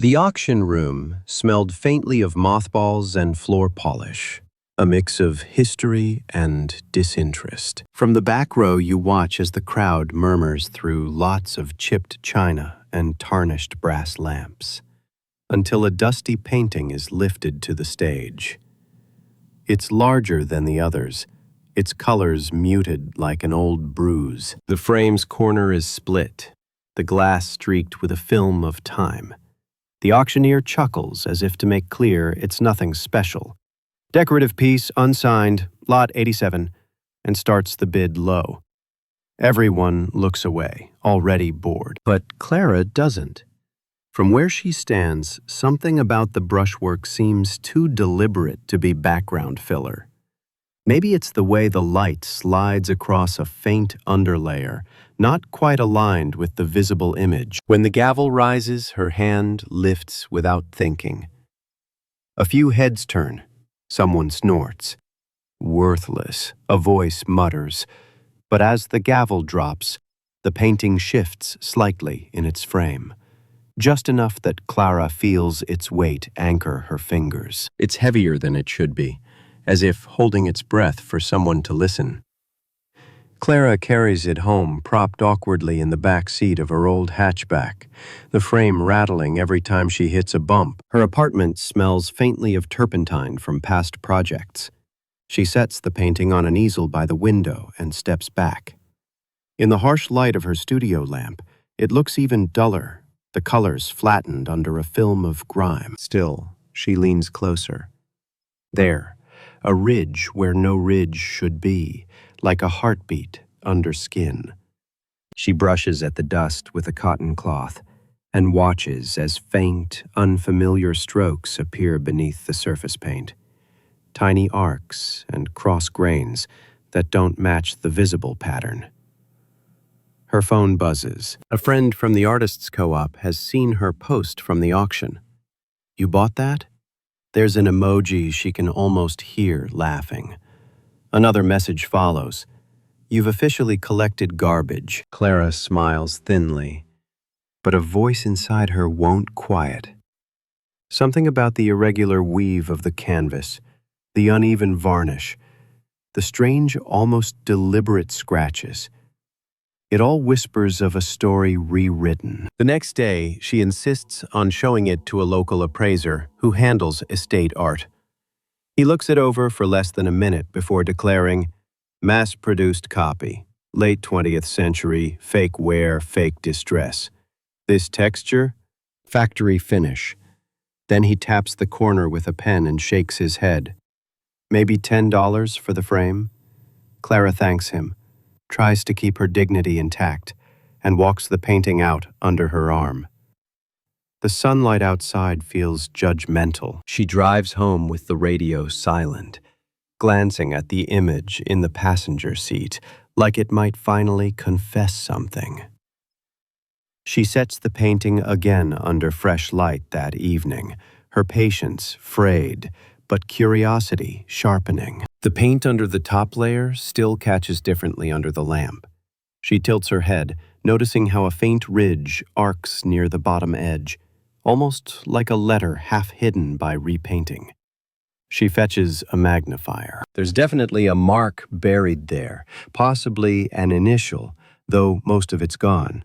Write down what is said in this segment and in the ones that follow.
The auction room smelled faintly of mothballs and floor polish, a mix of history and disinterest. From the back row, you watch as the crowd murmurs through lots of chipped china and tarnished brass lamps, until a dusty painting is lifted to the stage. It's larger than the others, its colors muted like an old bruise. The frame's corner is split, the glass streaked with a film of time. The auctioneer chuckles as if to make clear it's nothing special. Decorative piece, unsigned, lot 87, and starts the bid low. Everyone looks away, already bored. But Clara doesn't. From where she stands, something about the brushwork seems too deliberate to be background filler. Maybe it's the way the light slides across a faint underlayer, not quite aligned with the visible image. When the gavel rises, her hand lifts without thinking. A few heads turn. Someone snorts. Worthless, a voice mutters. But as the gavel drops, the painting shifts slightly in its frame, just enough that Clara feels its weight anchor her fingers. It's heavier than it should be, as if holding its breath for someone to listen. Clara carries it home, propped awkwardly in the back seat of her old hatchback, the frame rattling every time she hits a bump. Her apartment smells faintly of turpentine from past projects. She sets the painting on an easel by the window and steps back. In the harsh light of her studio lamp, it looks even duller, the colors flattened under a film of grime. Still, she leans closer. There, a ridge where no ridge should be, like a heartbeat under skin. She brushes at the dust with a cotton cloth and watches as faint, unfamiliar strokes appear beneath the surface paint. Tiny arcs and cross grains that don't match the visible pattern. Her phone buzzes. A friend from the artists' co-op has seen her post from the auction. "You bought that?" There's an emoji she can almost hear laughing. Another message follows. "You've officially collected garbage." Clara smiles thinly, but a voice inside her won't quiet. Something about the irregular weave of the canvas, the uneven varnish, the strange, almost deliberate scratches. It all whispers of a story rewritten. The next day, she insists on showing it to a local appraiser who handles estate art. He looks it over for less than a minute before declaring, "Mass-produced copy, late 20th century, fake wear, fake distress. This texture, factory finish." Then he taps the corner with a pen and shakes his head. "Maybe $10 for the frame?" Clara thanks him, tries to keep her dignity intact, and walks the painting out under her arm. The sunlight outside feels judgmental. She drives home with the radio silent, glancing at the image in the passenger seat, like it might finally confess something. She sets the painting again under fresh light that evening, her patience frayed, but curiosity sharpening. The paint under the top layer still catches differently under the lamp. She tilts her head, noticing how a faint ridge arcs near the bottom edge, almost like a letter half hidden by repainting. She fetches a magnifier. There's definitely a mark buried there, possibly an initial, though most of it's gone.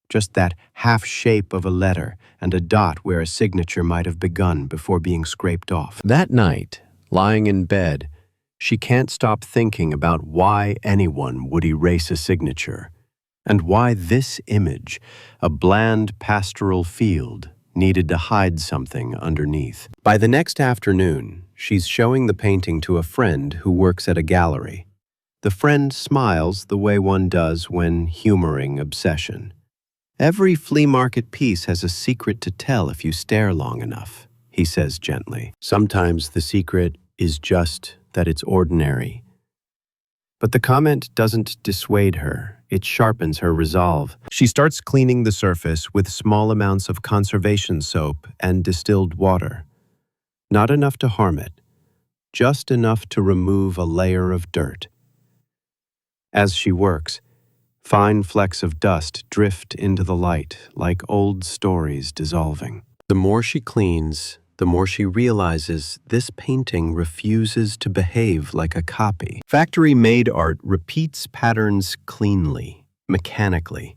Just that half shape of a letter and a dot where a signature might have begun before being scraped off. That night, lying in bed, she can't stop thinking about why anyone would erase a signature, and why this image, a bland pastoral field, needed to hide something underneath. By the next afternoon, she's showing the painting to a friend who works at a gallery. The friend smiles the way one does when humoring obsession. "Every flea market piece has a secret to tell if you stare long enough," he says gently. Sometimes the secret is just that it's ordinary. But the comment doesn't dissuade her. It sharpens her resolve. She starts cleaning the surface with small amounts of conservation soap and distilled water. Not enough to harm it, just enough to remove a layer of dirt. As she works, fine flecks of dust drift into the light like old stories dissolving. The more she cleans, the more she realizes this painting refuses to behave like a copy. Factory-made art repeats patterns cleanly, mechanically.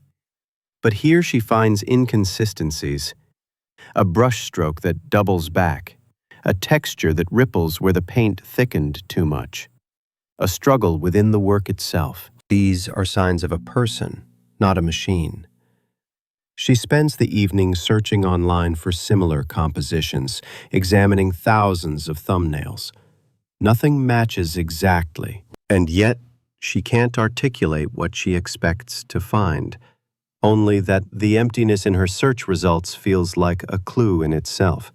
But here she finds inconsistencies, a brushstroke that doubles back, a texture that ripples where the paint thickened too much, a struggle within the work itself. These are signs of a person, not a machine. She spends the evening searching online for similar compositions, examining thousands of thumbnails. Nothing matches exactly, and yet she can't articulate what she expects to find, only that the emptiness in her search results feels like a clue in itself.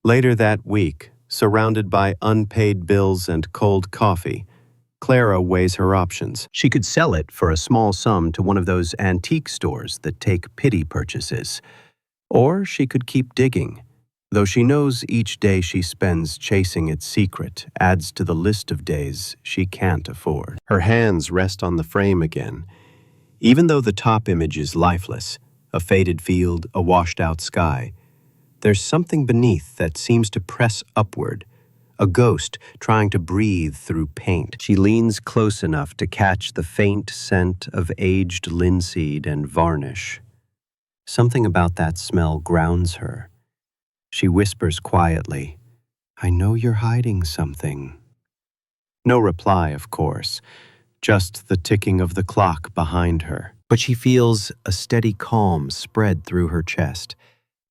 Later that week, surrounded by unpaid bills and cold coffee, Clara weighs her options. She could sell it for a small sum to one of those antique stores that take pity purchases. Or she could keep digging, though she knows each day she spends chasing its secret adds to the list of days she can't afford. Her hands rest on the frame again. Even though the top image is lifeless, a faded field, a washed-out sky, there's something beneath that seems to press upward, a ghost trying to breathe through paint. She leans close enough to catch the faint scent of aged linseed and varnish. Something about that smell grounds her. She whispers quietly, "I know you're hiding something." No reply, of course, just the ticking of the clock behind her. But she feels a steady calm spread through her chest,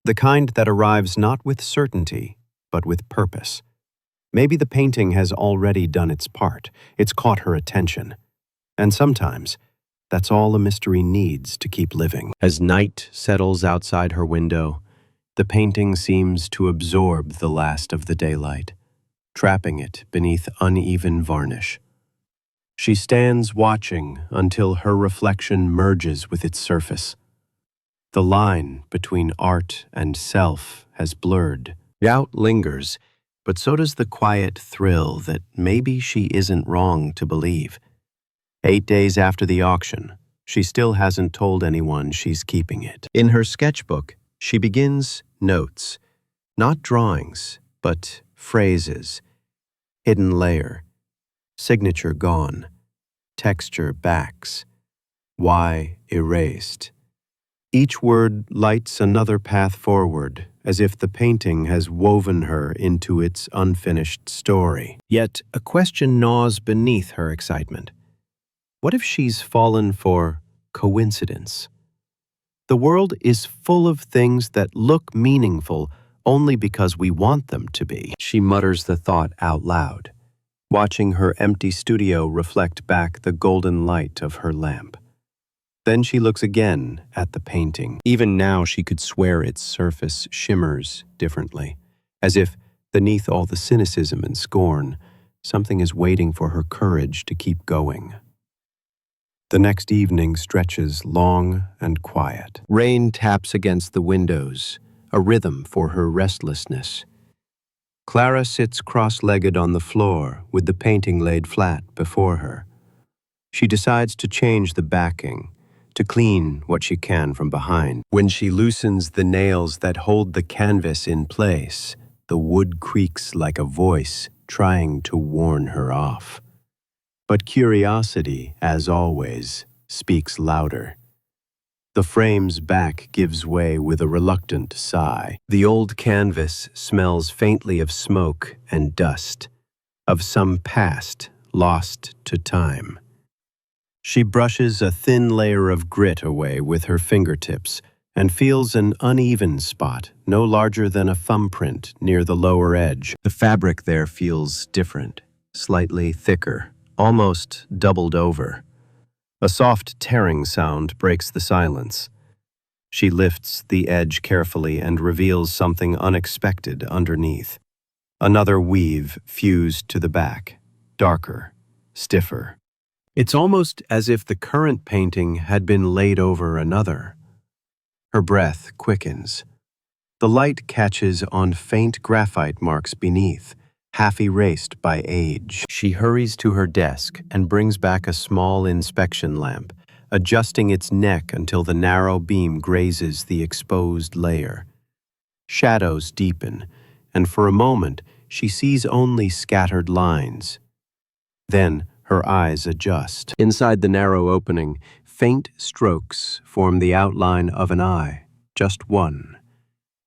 the kind that arrives not with certainty, but with purpose. Maybe the painting has already done its part. It's caught her attention. And sometimes, that's all a mystery needs to keep living. As night settles outside her window, the painting seems to absorb the last of the daylight, trapping it beneath uneven varnish. She stands watching until her reflection merges with its surface. The line between art and self has blurred. Doubt lingers, but so does the quiet thrill that maybe she isn't wrong to believe. 8 days after the auction, she still hasn't told anyone she's keeping it. In her sketchbook, she begins notes, not drawings, but phrases. Hidden layer, signature gone, texture backs, why erased. Each word lights another path forward, as if the painting has woven her into its unfinished story. Yet a question gnaws beneath her excitement. What if she's fallen for coincidence? The world is full of things that look meaningful only because we want them to be. She mutters the thought out loud, watching her empty studio reflect back the golden light of her lamp. Then she looks again at the painting. Even now she could swear its surface shimmers differently, as if, beneath all the cynicism and scorn, something is waiting for her courage to keep going. The next evening stretches long and quiet. Rain taps against the windows, a rhythm for her restlessness. Clara sits cross-legged on the floor with the painting laid flat before her. She decides to change the backing, to clean what she can from behind. When she loosens the nails that hold the canvas in place, the wood creaks like a voice trying to warn her off. But curiosity, as always, speaks louder. The frame's back gives way with a reluctant sigh. The old canvas smells faintly of smoke and dust, of some past lost to time. She brushes a thin layer of grit away with her fingertips and feels an uneven spot no larger than a thumbprint near the lower edge. The fabric there feels different, slightly thicker, almost doubled over. A soft tearing sound breaks the silence. She lifts the edge carefully and reveals something unexpected underneath. Another weave fused to the back, darker, stiffer. It's almost as if the current painting had been laid over another. Her breath quickens. The light catches on faint graphite marks beneath, half erased by age. She hurries to her desk and brings back a small inspection lamp, adjusting its neck until the narrow beam grazes the exposed layer. Shadows deepen, and for a moment she sees only scattered lines. Then her eyes adjust. Inside the narrow opening, faint strokes form the outline of an eye, just one,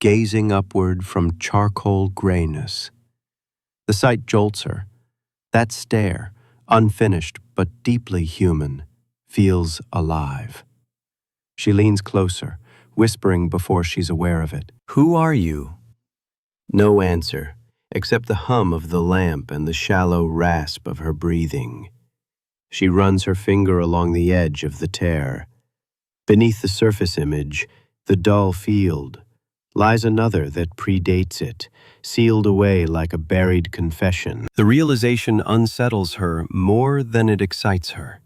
gazing upward from charcoal grayness. The sight jolts her. That stare, unfinished but deeply human, feels alive. She leans closer, whispering before she's aware of it. "Who are you?" No answer, except the hum of the lamp and the shallow rasp of her breathing. She runs her finger along the edge of the tear. Beneath the surface image, the dull field, lies another that predates it, sealed away like a buried confession. The realization unsettles her more than it excites her.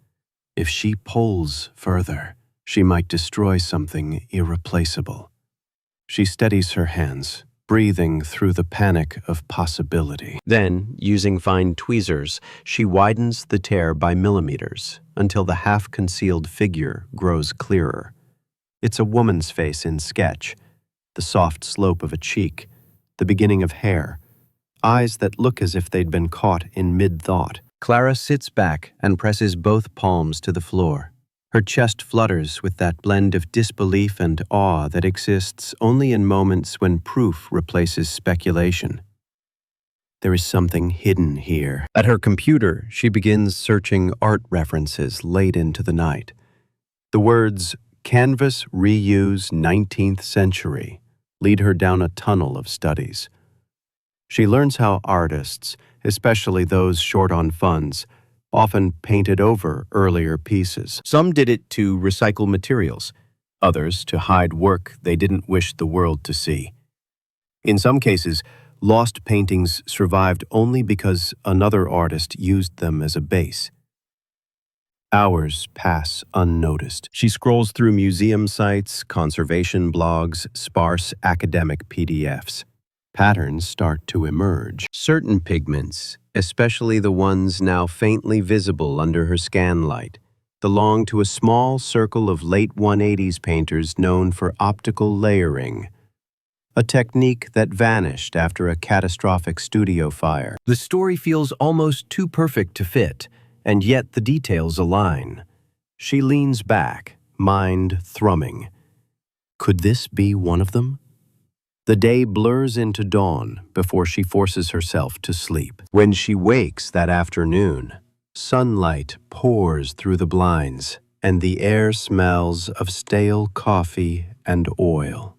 If she pulls further, she might destroy something irreplaceable. She steadies her hands, breathing through the panic of possibility. Then, using fine tweezers, she widens the tear by millimeters until the half-concealed figure grows clearer. It's a woman's face in sketch, the soft slope of a cheek, the beginning of hair, eyes that look as if they'd been caught in mid-thought. Clara sits back and presses both palms to the floor. Her chest flutters with that blend of disbelief and awe that exists only in moments when proof replaces speculation. There is something hidden here. At her computer, she begins searching art references late into the night. The words, "canvas reuse 19th century," lead her down a tunnel of studies. She learns how artists, especially those short on funds, often painted over earlier pieces. Some did it to recycle materials, others to hide work they didn't wish the world to see. In some cases, lost paintings survived only because another artist used them as a base. Hours pass unnoticed. She scrolls through museum sites, conservation blogs, sparse academic PDFs. Patterns start to emerge. Certain pigments, especially the ones now faintly visible under her scan light, belong to a small circle of late 180s painters known for optical layering, a technique that vanished after a catastrophic studio fire. The story feels almost too perfect to fit, and yet the details align. She leans back, mind thrumming. Could this be one of them? The day blurs into dawn before she forces herself to sleep. When she wakes that afternoon, sunlight pours through the blinds, and the air smells of stale coffee and oil.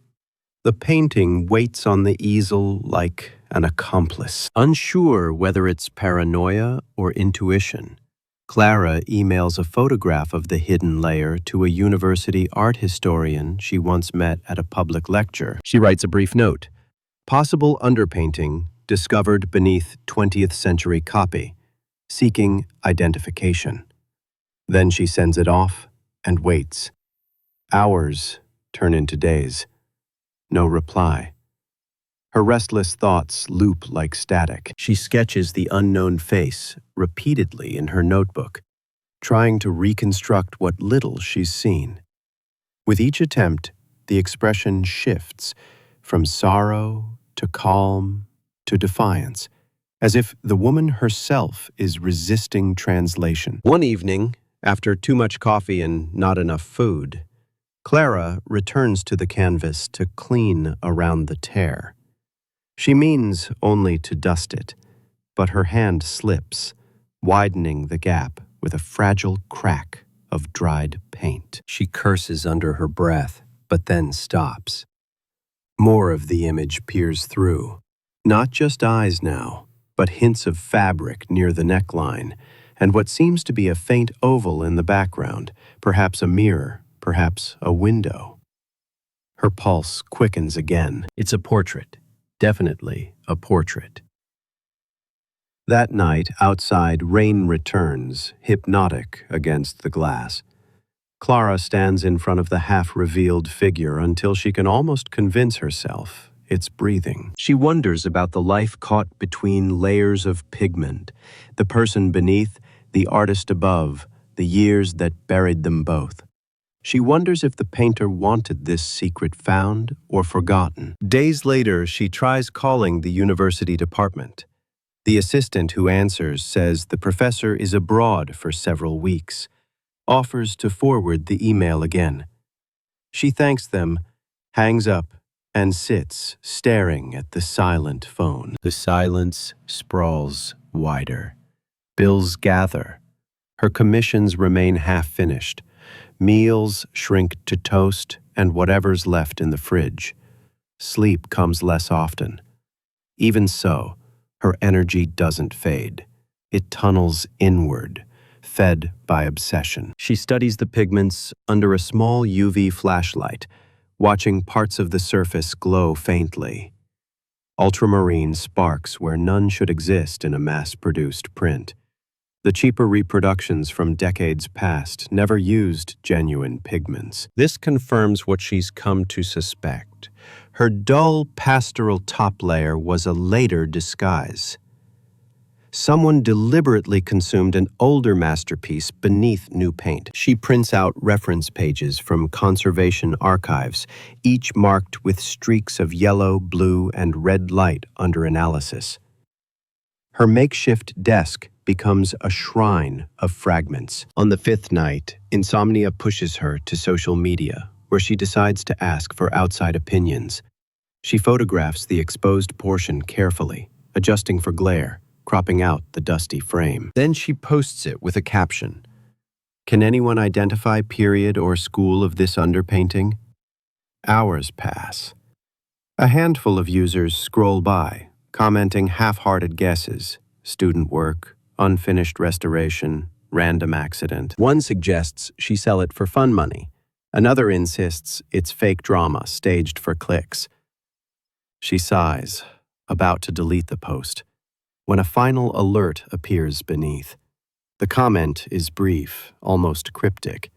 The painting waits on the easel like an accomplice. Unsure whether it's paranoia or intuition, Clara emails a photograph of the hidden layer to a university art historian she once met at a public lecture. She writes a brief note. Possible underpainting discovered beneath 20th century copy, seeking identification. Then she sends it off and waits. Hours turn into days. No reply. Her restless thoughts loop like static. She sketches the unknown face repeatedly in her notebook, trying to reconstruct what little she's seen. With each attempt, the expression shifts from sorrow to calm to defiance, as if the woman herself is resisting translation. One evening, after too much coffee and not enough food, Clara returns to the canvas to clean around the tear. She means only to dust it, but her hand slips, widening the gap with a fragile crack of dried paint. She curses under her breath, but then stops. More of the image peers through. Not just eyes now, but hints of fabric near the neckline, and what seems to be a faint oval in the background, perhaps a mirror, perhaps a window. Her pulse quickens again. It's a portrait. Definitely a portrait. That night, outside, rain returns, hypnotic against the glass. Clara stands in front of the half-revealed figure until she can almost convince herself it's breathing. She wonders about the life caught between layers of pigment, the person beneath, the artist above, the years that buried them both. She wonders if the painter wanted this secret found or forgotten. Days later, she tries calling the university department. The assistant who answers says the professor is abroad for several weeks, offers to forward the email again. She thanks them, hangs up, and sits staring at the silent phone. The silence sprawls wider. Bills gather. Her commissions remain half-finished. Meals shrink to toast and whatever's left in the fridge. Sleep comes less often. Even so, her energy doesn't fade. It tunnels inward, fed by obsession. She studies the pigments under a small UV flashlight, watching parts of the surface glow faintly. Ultramarine sparks where none should exist in a mass-produced print. The cheaper reproductions from decades past never used genuine pigments. This confirms what she's come to suspect. Her dull pastoral top layer was a later disguise. Someone deliberately consumed an older masterpiece beneath new paint. She prints out reference pages from conservation archives, each marked with streaks of yellow, blue, and red light under analysis. Her makeshift desk becomes a shrine of fragments. On the fifth night, insomnia pushes her to social media, where she decides to ask for outside opinions. She photographs the exposed portion carefully, adjusting for glare, cropping out the dusty frame. Then she posts it with a caption. Can anyone identify period or school of this underpainting? Hours pass. A handful of users scroll by, commenting half-hearted guesses, student work, unfinished restoration, random accident. One suggests she sell it for fun money. Another insists it's fake drama staged for clicks. She sighs, about to delete the post, when a final alert appears beneath. The comment is brief, almost cryptic.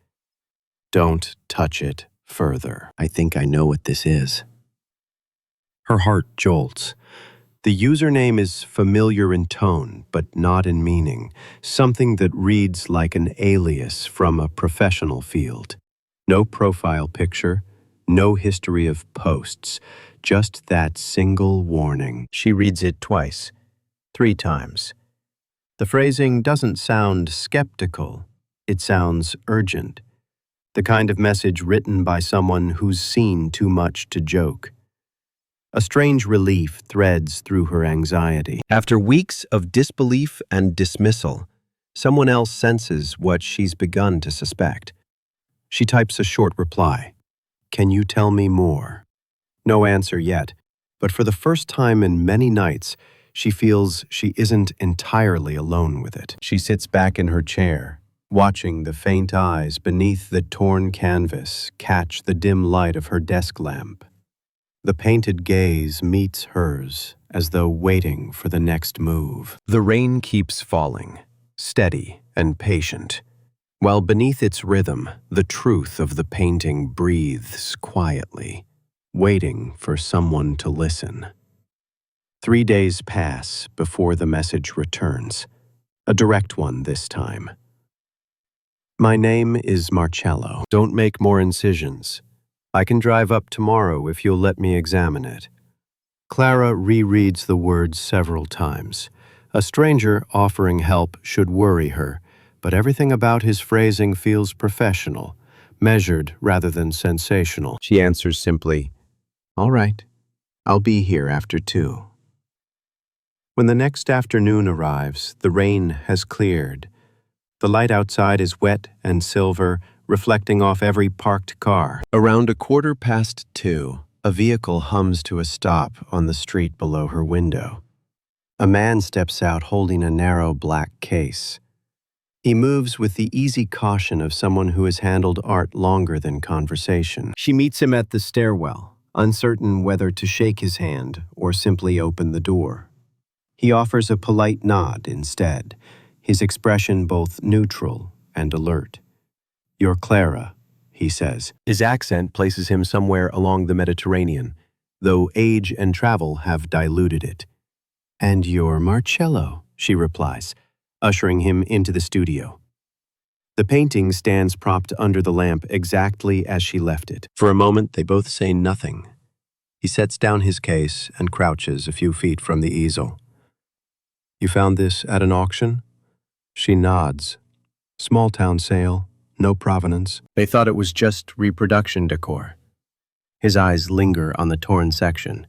Don't touch it further. I think I know what this is. Her heart jolts. The username is familiar in tone, but not in meaning, something that reads like an alias from a professional field. No profile picture, no history of posts, just that single warning. She reads it twice, 3 times. The phrasing doesn't sound skeptical, it sounds urgent. The kind of message written by someone who's seen too much to joke. A strange relief threads through her anxiety. After weeks of disbelief and dismissal, someone else senses what she's begun to suspect. She types a short reply. Can you tell me more? No answer yet, but for the first time in many nights, she feels she isn't entirely alone with it. She sits back in her chair, watching the faint eyes beneath the torn canvas catch the dim light of her desk lamp. The painted gaze meets hers, as though waiting for the next move. The rain keeps falling, steady and patient, while beneath its rhythm, the truth of the painting breathes quietly, waiting for someone to listen. 3 days pass before the message returns, a direct one this time. My name is Marcello. Don't make more incisions. I can drive up tomorrow if you'll let me examine it. Clara rereads the words several times. A stranger offering help should worry her, but everything about his phrasing feels professional, measured rather than sensational. She answers simply, All right, I'll be here after 2. When the next afternoon arrives, the rain has cleared. The light outside is wet and silver, reflecting off every parked car. Around 2:15, a vehicle hums to a stop on the street below her window. A man steps out holding a narrow black case. He moves with the easy caution of someone who has handled art longer than conversation. She meets him at the stairwell, uncertain whether to shake his hand or simply open the door. He offers a polite nod instead, his expression both neutral and alert. You're Clara, he says. His accent places him somewhere along the Mediterranean, though age and travel have diluted it. And you're Marcello, she replies, ushering him into the studio. The painting stands propped under the lamp exactly as she left it. For a moment, they both say nothing. He sets down his case and crouches a few feet from the easel. "You found this at an auction?" She nods. "Small town sale, no provenance." They thought it was just reproduction decor. His eyes linger on the torn section.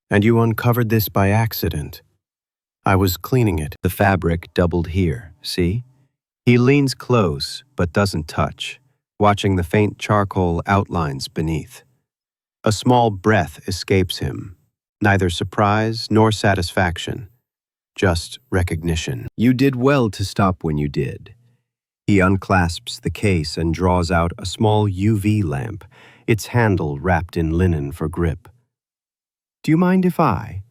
"And you uncovered this by accident?" "I was cleaning it. The fabric doubled here, see?" He leans close, but doesn't touch, watching the faint charcoal outlines beneath. A small breath escapes him, neither surprise nor satisfaction, just recognition. "You did well to stop when you did." He unclasps the case and draws out a small UV lamp, its handle wrapped in linen for grip. "Do you mind if I?"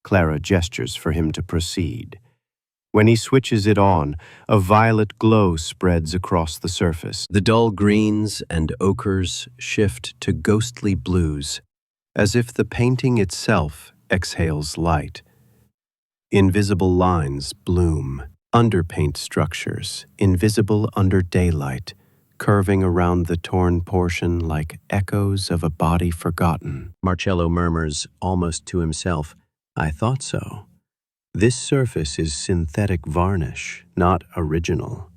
Clara gestures for him to proceed. When he switches it on, a violet glow spreads across the surface. The dull greens and ochres shift to ghostly blues, as if the painting itself exhales light. Invisible lines bloom, underpaint structures, invisible under daylight, curving around the torn portion like echoes of a body forgotten. Marcello murmurs, almost to himself, "I thought so." This surface is synthetic varnish, not original.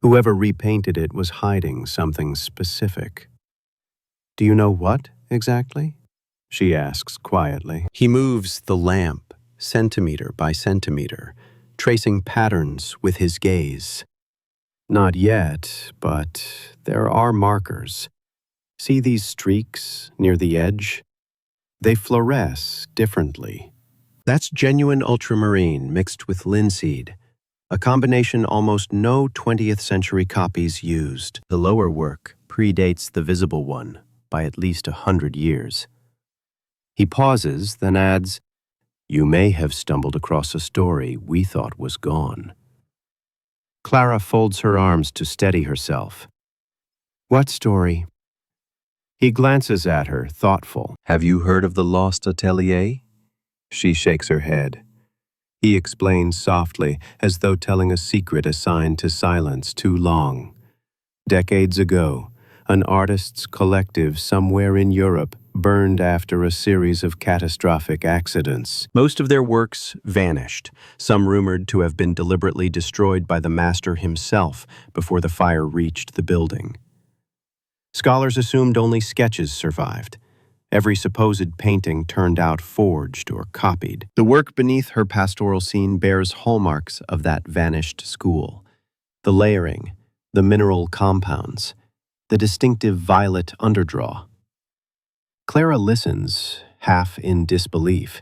Whoever repainted it was hiding something specific. "Do you know what, exactly?" she asks quietly. He moves the lamp, centimeter by centimeter, tracing patterns with his gaze. "Not yet, but there are markers. See these streaks near the edge? They fluoresce differently. That's genuine ultramarine mixed with linseed, a combination almost no 20th century copies used. The lower work predates the visible one by at least 100 years. He pauses, then adds, "You may have stumbled across a story we thought was gone." Clara folds her arms to steady herself. "What story?" He glances at her, thoughtful. "Have you heard of the lost atelier?" She shakes her head. He explains softly, as though telling a secret assigned to silence too long. Decades ago, an artists' collective somewhere in Europe burned after a series of catastrophic accidents. Most of their works vanished, some rumored to have been deliberately destroyed by the master himself before the fire reached the building. Scholars assumed only sketches survived. Every supposed painting turned out forged or copied. The work beneath her pastoral scene bears hallmarks of that vanished school. The layering, the mineral compounds, the distinctive violet underdraw. Clara listens, half in disbelief.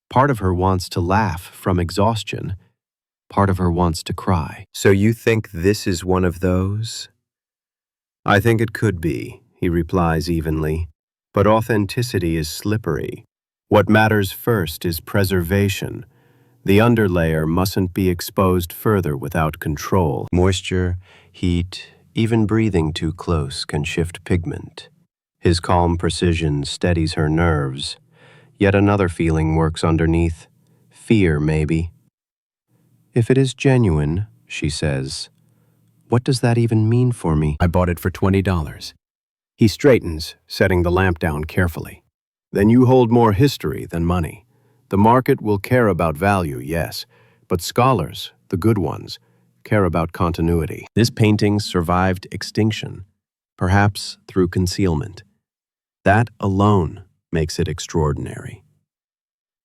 Part of her wants to laugh from exhaustion. Part of her wants to cry. "So you think this is one of those?" "I think it could be," he replies evenly. "But authenticity is slippery. What matters first is preservation. The underlayer mustn't be exposed further without control. Moisture, heat, even breathing too close can shift pigment." His calm precision steadies her nerves. Yet another feeling works underneath. Fear, maybe. "If it is genuine," she says, "what does that even mean for me?" "I bought it for $20. He straightens, setting the lamp down carefully. "Then you hold more history than money. The market will care about value, yes, but scholars, the good ones, care about continuity." This painting survived extinction, perhaps through concealment. That alone makes it extraordinary.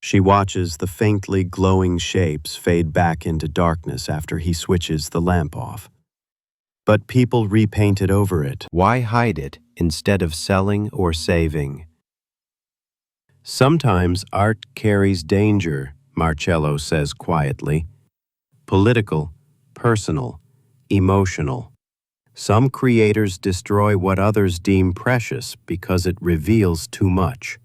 She watches the faintly glowing shapes fade back into darkness after he switches the lamp off. But people repainted over it. Why hide it instead of selling or saving? "Sometimes art carries danger," Marcello says quietly. "Political, personal, emotional. Some creators destroy what others deem precious because it reveals too much."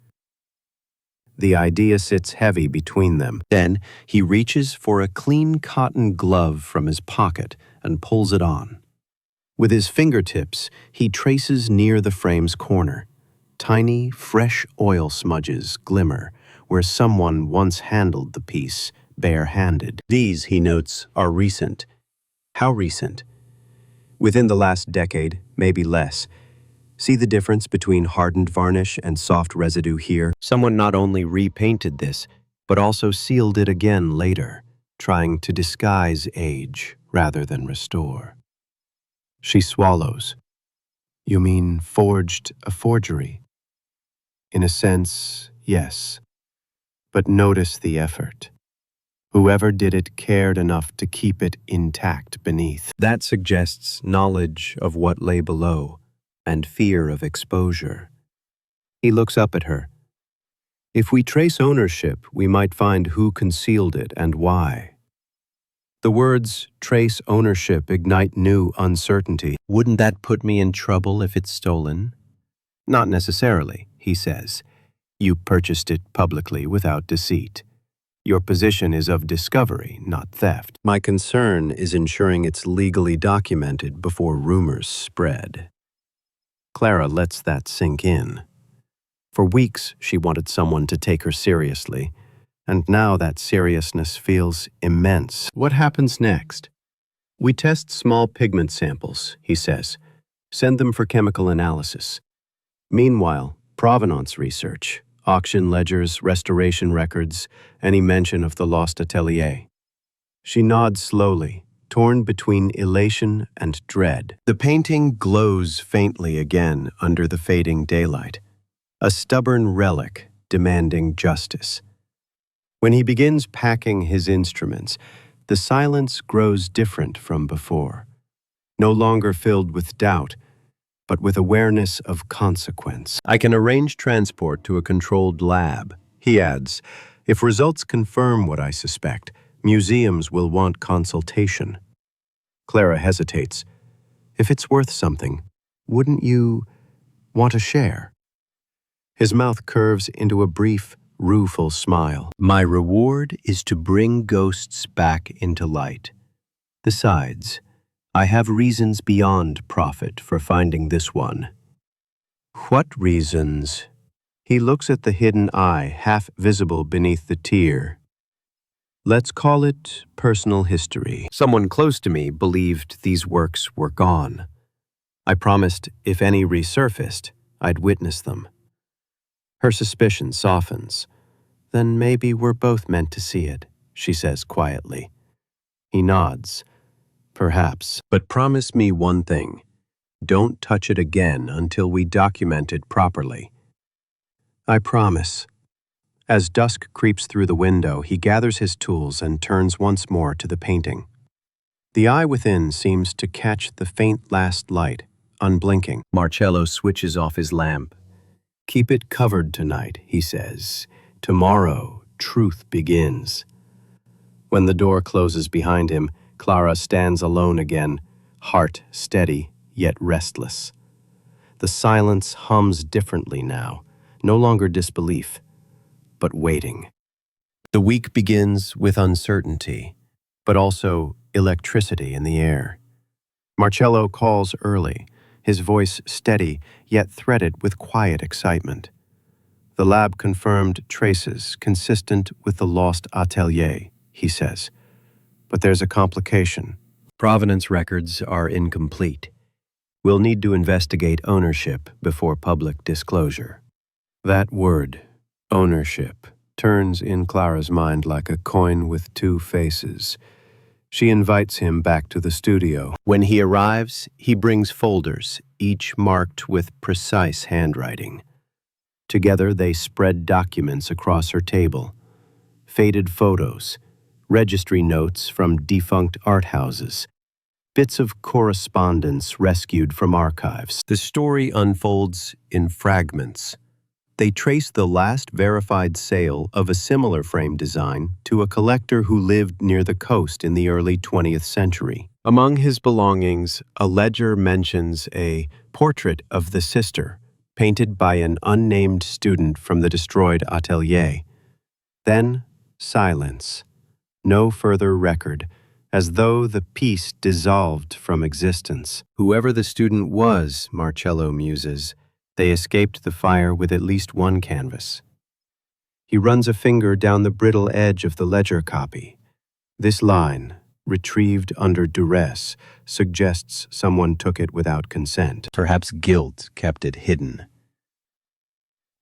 The idea sits heavy between them. Then he reaches for a clean cotton glove from his pocket and pulls it on. With his fingertips, he traces near the frame's corner. Tiny, fresh oil smudges glimmer where someone once handled the piece, bare-handed. These, he notes, are recent. How recent? Within the last decade, maybe less. See the difference between hardened varnish and soft residue here? Someone not only repainted this, but also sealed it again later, trying to disguise age rather than restore. She swallows. You mean forged a forgery? In a sense, yes. But notice the effort. Whoever did it cared enough to keep it intact beneath. That suggests knowledge of what lay below and fear of exposure. He looks up at her. If we trace ownership, we might find who concealed it and why. The words trace ownership ignite new uncertainty. Wouldn't that put me in trouble if it's stolen? Not necessarily, he says. You purchased it publicly without deceit. Your position is of discovery, not theft. My concern is ensuring it's legally documented before rumors spread. Clara lets that sink in. For weeks, she wanted someone to take her seriously, and now that seriousness feels immense. What happens next? We test small pigment samples, he says. Send them for chemical analysis. Meanwhile, provenance research, auction ledgers, restoration records, any mention of the lost atelier. She nods slowly, torn between elation and dread. The painting glows faintly again under the fading daylight, a stubborn relic demanding justice. When he begins packing his instruments, the silence grows different from before, no longer filled with doubt, but with awareness of consequence. I can arrange transport to a controlled lab, he adds. If results confirm what I suspect, museums will want consultation. Clara hesitates. If it's worth something, wouldn't you want to share? His mouth curves into a brief, rueful smile. My reward is to bring ghosts back into light. Besides, I have reasons beyond profit for finding this one. What reasons? He looks at the hidden eye, half visible beneath the tear. Let's call it personal history. Someone close to me believed these works were gone. I promised if any resurfaced, I'd witness them. Her suspicion softens. Then maybe we're both meant to see it, she says quietly. He nods. Perhaps. But promise me one thing. Don't touch it again until we document it properly. I promise. As dusk creeps through the window, he gathers his tools and turns once more to the painting. The eye within seems to catch the faint last light, unblinking. Marcello switches off his lamp. Keep it covered tonight, he says. Tomorrow, truth begins. When the door closes behind him, Clara stands alone again, heart steady yet restless. The silence hums differently now, no longer disbelief, but waiting. The week begins with uncertainty, but also electricity in the air. Marcello calls early, his voice steady yet threaded with quiet excitement. The lab confirmed traces consistent with the lost atelier, he says. But there's a complication. Provenance records are incomplete. We'll need to investigate ownership before public disclosure. That word, ownership, turns in Clara's mind like a coin with two faces. She invites him back to the studio. When he arrives, he brings folders, each marked with precise handwriting. Together, they spread documents across her table. Faded photos, registry notes from defunct art houses, bits of correspondence rescued from archives. The story unfolds in fragments. They trace the last verified sale of a similar frame design to a collector who lived near the coast in the early 20th century. Among his belongings, a ledger mentions a portrait of the sister, painted by an unnamed student from the destroyed atelier. Then, silence. No further record, as though the piece dissolved from existence. Whoever the student was, Marcello muses, they escaped the fire with at least one canvas. He runs a finger down the brittle edge of the ledger copy. This line, retrieved under duress, suggests someone took it without consent. Perhaps guilt kept it hidden.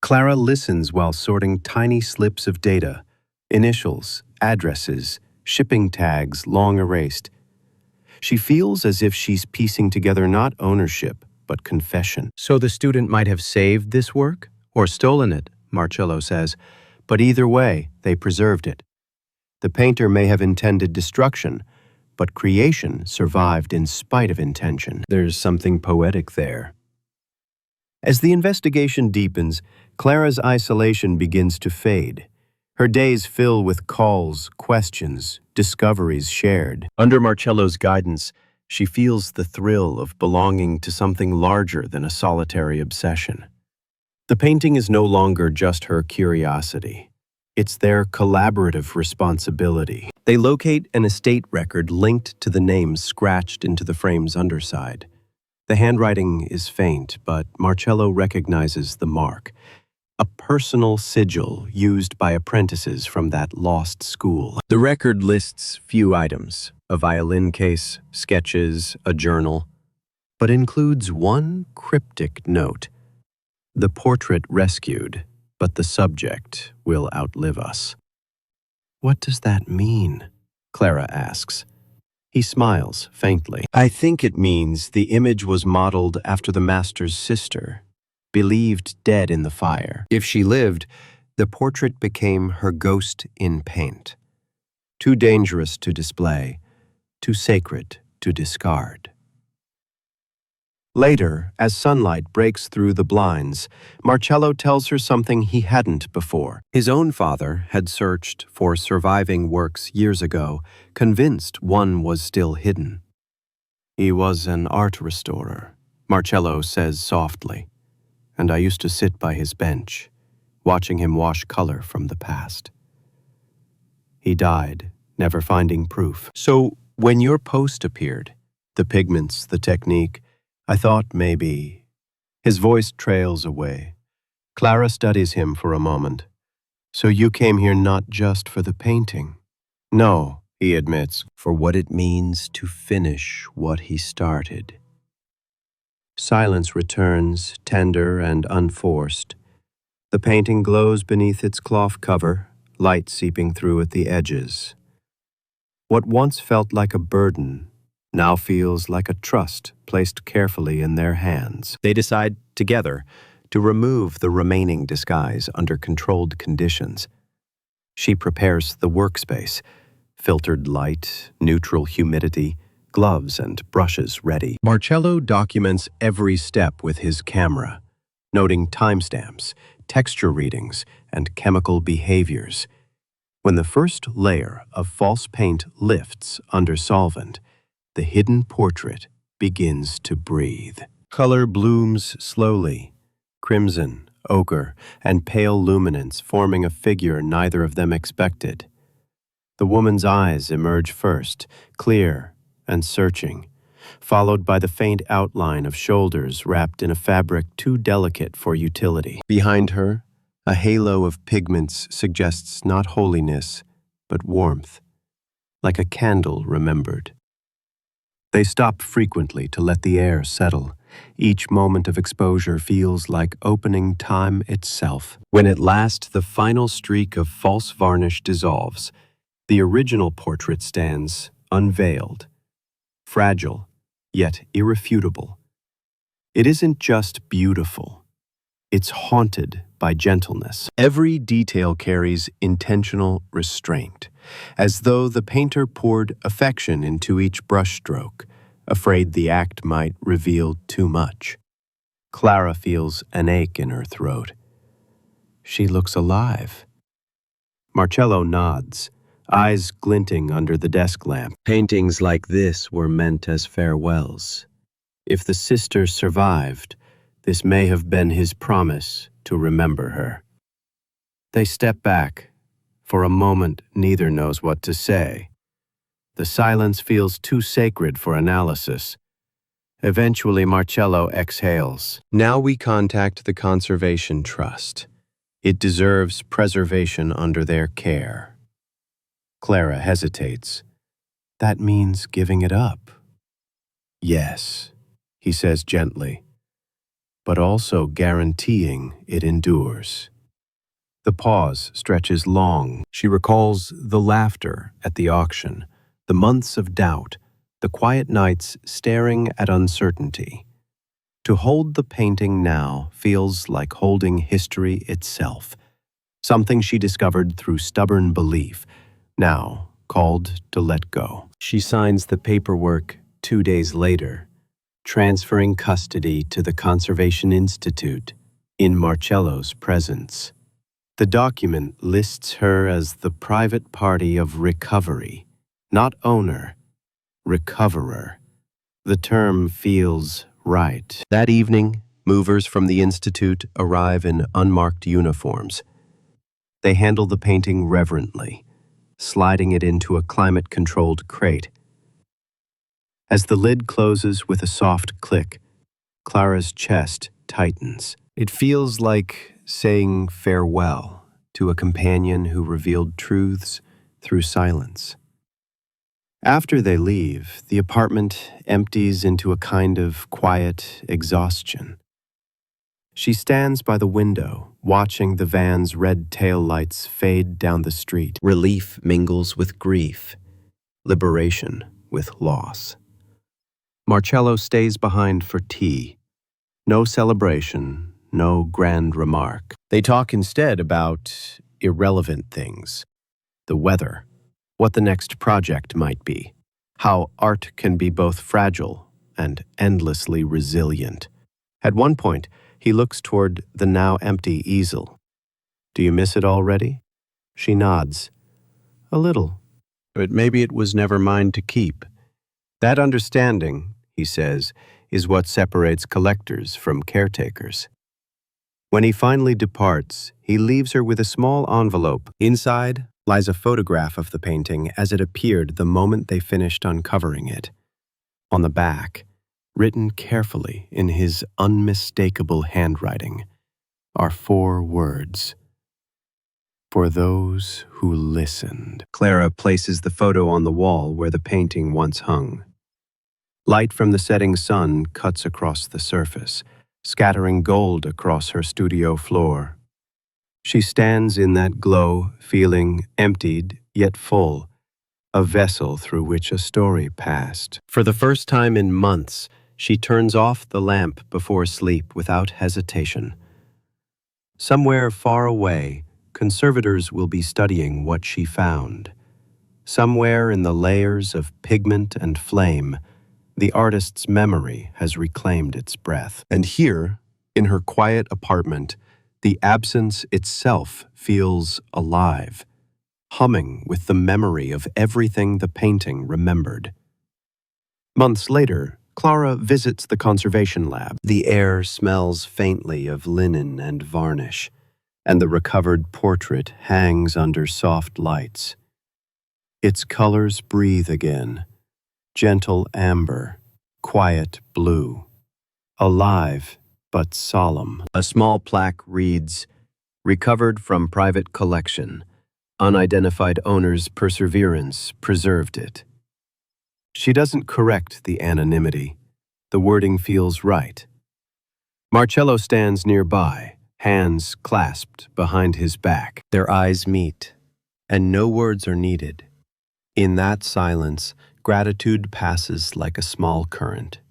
Clara listens while sorting tiny slips of data, initials, addresses, shipping tags long erased. She feels as if she's piecing together not ownership, but confession. So the student might have saved this work or stolen it, Marcello says, but either way, they preserved it. The painter may have intended destruction, but creation survived in spite of intention. There's something poetic there. As the investigation deepens, Clara's isolation begins to fade. Her days fill with calls, questions, discoveries shared. Under Marcello's guidance, she feels the thrill of belonging to something larger than a solitary obsession. The painting is no longer just her curiosity. It's their collaborative responsibility. They locate an estate record linked to the names scratched into the frame's underside. The handwriting is faint, but Marcello recognizes the mark. A personal sigil used by apprentices from that lost school. The record lists few items, a violin case, sketches, a journal, but includes one cryptic note. The portrait rescued, but the subject will outlive us. What does that mean? Clara asks. He smiles faintly. I think it means the image was modeled after the master's sister, believed dead in the fire. If she lived, the portrait became her ghost in paint. Too dangerous to display, too sacred to discard. Later, as sunlight breaks through the blinds, Marcello tells her something he hadn't before. His own father had searched for surviving works years ago, convinced one was still hidden. He was an art restorer, Marcello says softly, and I used to sit by his bench, watching him wash color from the past. He died, never finding proof. So when your post appeared, the pigments, the technique, I thought maybe. His voice trails away. Clara studies him for a moment. So you came here not just for the painting? No, he admits, for what it means to finish what he started. Silence returns, tender and unforced. The painting glows beneath its cloth cover, light seeping through at the edges. What once felt like a burden now feels like a trust placed carefully in their hands. They decide, together, to remove the remaining disguise under controlled conditions. She prepares the workspace, filtered light, neutral humidity, gloves and brushes ready. Marcello documents every step with his camera, noting timestamps, texture readings, and chemical behaviors. When the first layer of false paint lifts under solvent, the hidden portrait begins to breathe. Color blooms slowly, crimson, ochre, and pale luminance forming a figure neither of them expected. The woman's eyes emerge first, clear and searching, followed by the faint outline of shoulders wrapped in a fabric too delicate for utility. Behind her, a halo of pigments suggests not holiness, but warmth, like a candle remembered. They stop frequently to let the air settle. Each moment of exposure feels like opening time itself. When at last the final streak of false varnish dissolves, the original portrait stands unveiled, fragile, yet irrefutable. It isn't just beautiful. It's haunted by gentleness. Every detail carries intentional restraint, as though the painter poured affection into each brushstroke, afraid the act might reveal too much. Clara feels an ache in her throat. She looks alive. Marcello nods, eyes glinting under the desk lamp. Paintings like this were meant as farewells. If the sister survived, this may have been his promise to remember her. They step back. For a moment, neither knows what to say. The silence feels too sacred for analysis. Eventually, Marcello exhales. Now we contact the Conservation Trust. It deserves preservation under their care. Clara hesitates. that means giving it up. Yes, he says gently, but also guaranteeing it endures. The pause stretches long. She recalls the laughter at the auction, the months of doubt, the quiet nights staring at uncertainty. To hold the painting now feels like holding history itself, something she discovered through stubborn belief, now called to let go. She signs the paperwork 2 days later, transferring custody to the Conservation Institute in Marcello's presence. The document lists her as the private party of recovery, not owner, recoverer. The term feels right. That evening, movers from the Institute arrive in unmarked uniforms. They handle the painting reverently, sliding it into a climate-controlled crate. As the lid closes with a soft click, Clara's chest tightens. It feels like saying farewell to a companion who revealed truths through silence. After they leave, the apartment empties into a kind of quiet exhaustion. She stands by the window, watching the van's red taillights fade down the street. Relief mingles with grief, liberation with loss. Marcello stays behind for tea. No celebration, no grand remark. They talk instead about irrelevant things. The weather, what the next project might be, how art can be both fragile and endlessly resilient. At one point, he looks toward the now empty easel. Do you miss it already? She nods. A little. But maybe it was never mine to keep. That understanding, he says, is what separates collectors from caretakers. When he finally departs, he leaves her with a small envelope. Inside lies a photograph of the painting as it appeared the moment they finished uncovering it. On the back, written carefully in his unmistakable handwriting, are 4 words. For those who listened. Clara places the photo on the wall where the painting once hung. Light from the setting sun cuts across the surface, scattering gold across her studio floor. She stands in that glow, feeling emptied yet full, a vessel through which a story passed. For the first time in months, she turns off the lamp before sleep without hesitation. Somewhere far away, conservators will be studying what she found. Somewhere in the layers of pigment and flame, the artist's memory has reclaimed its breath. And here, in her quiet apartment, the absence itself feels alive, humming with the memory of everything the painting remembered. Months later, Clara visits the conservation lab. The air smells faintly of linen and varnish, and the recovered portrait hangs under soft lights. Its colors breathe again, gentle amber, quiet blue, alive but solemn. A small plaque reads, "Recovered from private collection. Unidentified owner's perseverance preserved it." She doesn't correct the anonymity. The wording feels right. Marcello stands nearby, hands clasped behind his back. Their eyes meet, and no words are needed. In that silence, gratitude passes like a small current.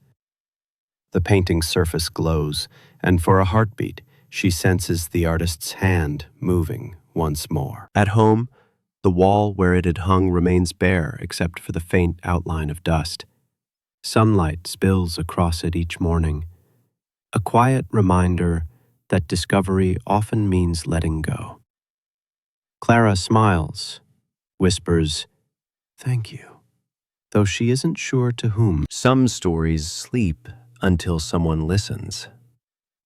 The painting's surface glows, and for a heartbeat, she senses the artist's hand moving once more. At home, the wall where it had hung remains bare except for the faint outline of dust. Sunlight spills across it each morning, a quiet reminder that discovery often means letting go. Clara smiles, whispers, "Thank you," though she isn't sure to whom. Some stories sleep until someone listens.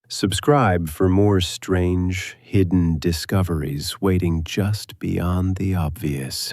Subscribe for more strange, hidden discoveries waiting just beyond the obvious.